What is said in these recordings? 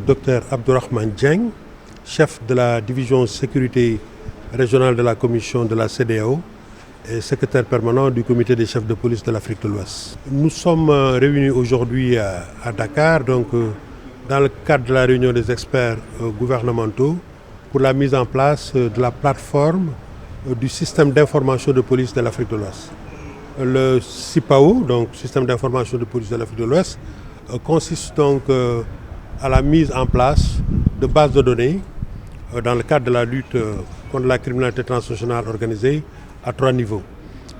Docteur Abdourahmane Dieng, chef de la division sécurité régionale de la commission de la CEDEAO et secrétaire permanent du comité des chefs de police de l'Afrique de l'Ouest. Nous sommes réunis aujourd'hui à Dakar, dans le cadre de la réunion des experts gouvernementaux pour la mise en place de la plateforme du système d'information de police de l'Afrique de l'Ouest. Le CIPAO, donc système d'information de police de l'Afrique de l'Ouest, consiste donc à la mise en place de bases de données dans le cadre de la lutte contre la criminalité transnationale organisée à 3 niveaux.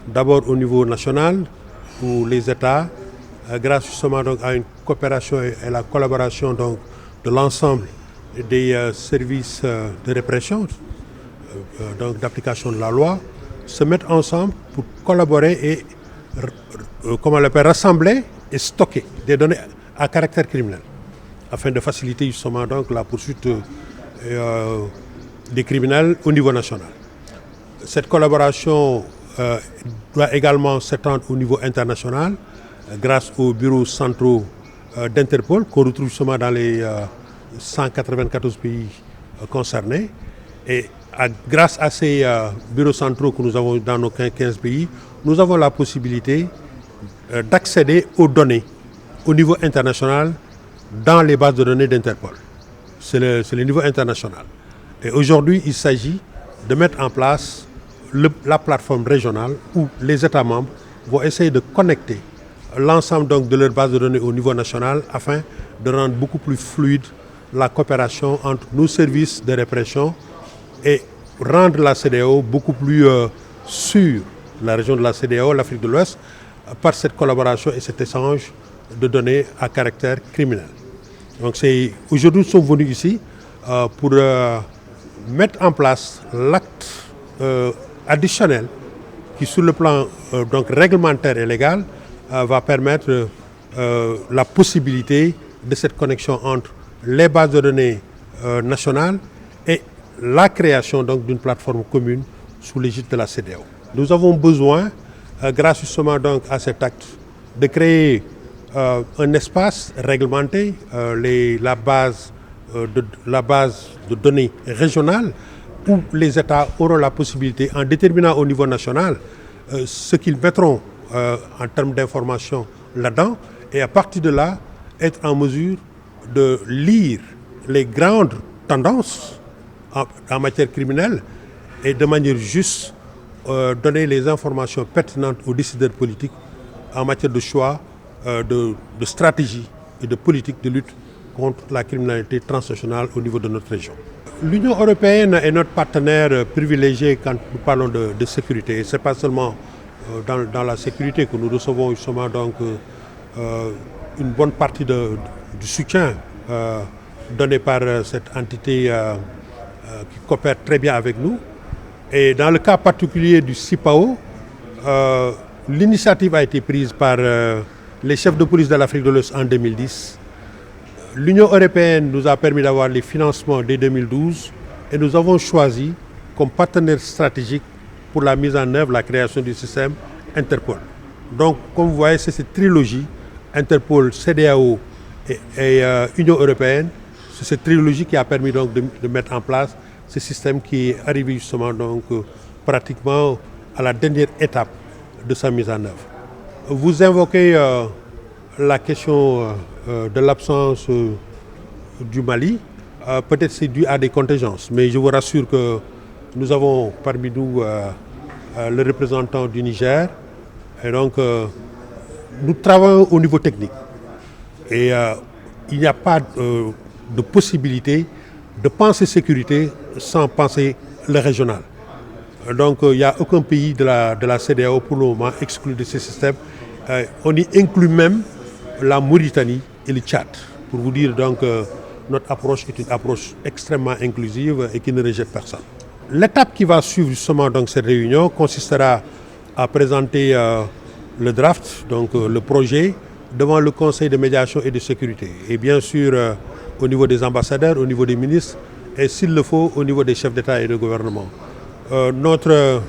D'abord au niveau national, où les États, grâce justement donc à une coopération et la collaboration donc de l'ensemble des services de répression, donc d'application de la loi, se mettent ensemble pour collaborer et rassembler et stocker des données à caractère criminel, afin de faciliter justement donc la poursuite des criminels au niveau national. Cette collaboration doit également s'étendre au niveau international grâce aux bureaux centraux d'Interpol qu'on retrouve justement dans les 194 pays concernés. Et grâce à ces bureaux centraux que nous avons dans nos 15 pays, nous avons la possibilité d'accéder aux données au niveau international dans les bases de données d'Interpol. C'est le niveau international. Et aujourd'hui, il s'agit de mettre en place la plateforme régionale où les États membres vont essayer de connecter l'ensemble donc de leurs bases de données au niveau national afin de rendre beaucoup plus fluide la coopération entre nos services de répression et rendre la CEDEAO beaucoup plus sûre, la région de la CEDEAO, l'Afrique de l'Ouest, par cette collaboration et cet échange de données à caractère criminel. Donc aujourd'hui nous sommes venus ici pour mettre en place l'acte additionnel qui sur le plan donc réglementaire et légal va permettre la possibilité de cette connexion entre les bases de données nationales et la création donc d'une plateforme commune sous l'égide de la CEDEAO. Nous avons besoin, grâce justement donc à cet acte, de créer un espace réglementé, la base de données régionale, où les États auront la possibilité, en déterminant au niveau national ce qu'ils mettront en termes d'information là-dedans, et à partir de là, être en mesure de lire les grandes tendances en matière criminelle et de manière juste donner les informations pertinentes aux décideurs politiques en matière de choix, de stratégie et de politique de lutte contre la criminalité transnationale au niveau de notre région. L'Union européenne est notre partenaire privilégié quand nous parlons de sécurité. Et ce n'est pas seulement dans la sécurité que nous recevons justement donc, une bonne partie du soutien donné par cette entité qui coopère très bien avec nous. Et dans le cas particulier du CIPAO, l'initiative a été prise par les chefs de police de l'Afrique de l'Ouest en 2010. L'Union européenne nous a permis d'avoir les financements dès 2012 et nous avons choisi comme partenaire stratégique pour la mise en œuvre, la création du système Interpol. Donc, comme vous voyez, c'est cette trilogie, Interpol, CEDEAO et Union européenne, c'est cette trilogie qui a permis donc de mettre en place ce système qui est arrivé justement donc pratiquement à la dernière étape de sa mise en œuvre. Vous invoquez la question de l'absence du Mali. Peut-être c'est dû à des contingences, mais je vous rassure que nous avons parmi nous le représentant du Niger. Et donc, nous travaillons au niveau technique. Et il n'y a pas de possibilité de penser sécurité sans penser le régional. Donc, il n'y a aucun pays de la CEDEAO pour le moment exclu de ce système. On y inclut même la Mauritanie et le Tchad. Pour vous dire donc notre approche est une approche extrêmement inclusive et qui ne rejette personne. L'étape qui va suivre justement donc cette réunion consistera à présenter le draft, donc le projet, devant le Conseil de médiation et de sécurité. Et bien sûr au niveau des ambassadeurs, au niveau des ministres et s'il le faut au niveau des chefs d'État et de gouvernement. Notre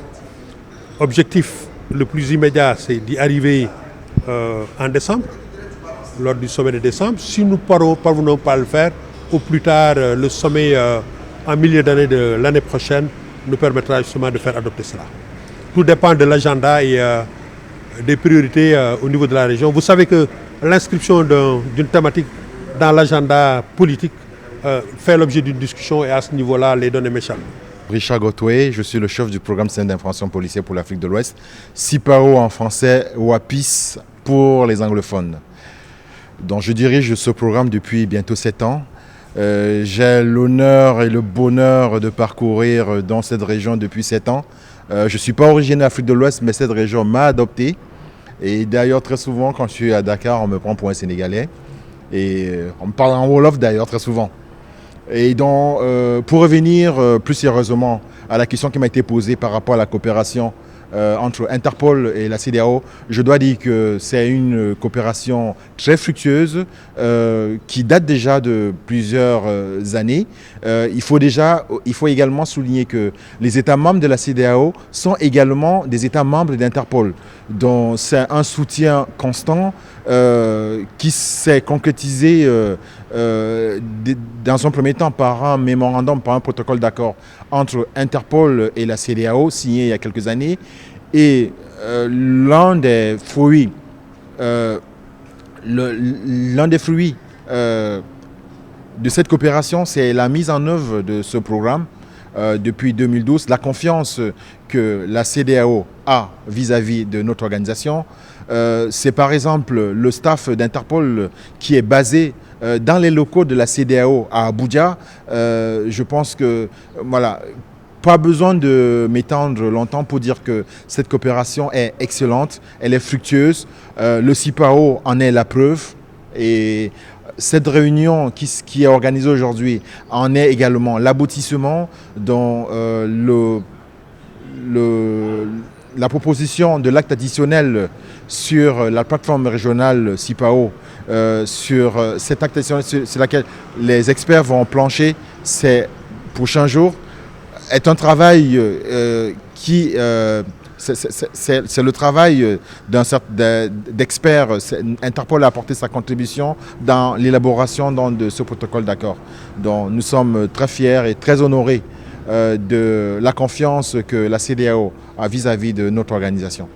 objectif le plus immédiat, c'est d'y arriver en décembre, lors du sommet de décembre. Si nous ne parvenons pas à le faire, au plus tard le sommet en milieu d'année de l'année prochaine nous permettra justement de faire adopter cela. Tout dépend de l'agenda et des priorités au niveau de la région. Vous savez que l'inscription d'une thématique dans l'agenda politique fait l'objet d'une discussion et à ce niveau-là, les données m'échappent. Richard Gotoué, je suis le chef du programme Centre d'information policière pour l'Afrique de l'Ouest, CIPAO en français, WAPIS pour les anglophones. Donc je dirige ce programme depuis bientôt 7 ans. J'ai l'honneur et le bonheur de parcourir dans cette région depuis 7 ans. Je ne suis pas originaire d'Afrique de l'Ouest, mais cette région m'a adopté. Et d'ailleurs, très souvent, quand je suis à Dakar, on me prend pour un Sénégalais. Et on me parle en Wolof d'ailleurs, très souvent. Et donc, pour revenir plus sérieusement à la question qui m'a été posée par rapport à la coopération entre Interpol et la CEDEAO, je dois dire que c'est une coopération très fructueuse qui date déjà de plusieurs années. Il faut également souligner que les États membres de la CEDEAO sont également des États membres d'Interpol. Donc c'est un soutien constant qui s'est concrétisé dans un premier temps par un mémorandum, par un protocole d'accord entre Interpol et la CEDEAO signé il y a quelques années. Et l'un des fruits de cette coopération, c'est la mise en œuvre de ce programme depuis 2012, la confiance que la CEDEAO a vis-à-vis de notre organisation. C'est par exemple le staff d'Interpol qui est basé dans les locaux de la CEDEAO à Abuja. Je pense que voilà, pas besoin de m'étendre longtemps pour dire que cette coopération est excellente, elle est fructueuse. Le CIPAO en est la preuve. Et cette réunion qui est organisée aujourd'hui en est également l'aboutissement dans la proposition de l'acte additionnel sur la plateforme régionale CIPAO, sur cet acte additionnel sur laquelle les experts vont plancher ces prochains jours, est un travail c'est le travail d'experts. Interpol a apporté sa contribution dans l'élaboration de ce protocole d'accord. Donc nous sommes très fiers et très honorés de la confiance que la CEDEAO a vis-à-vis de notre organisation.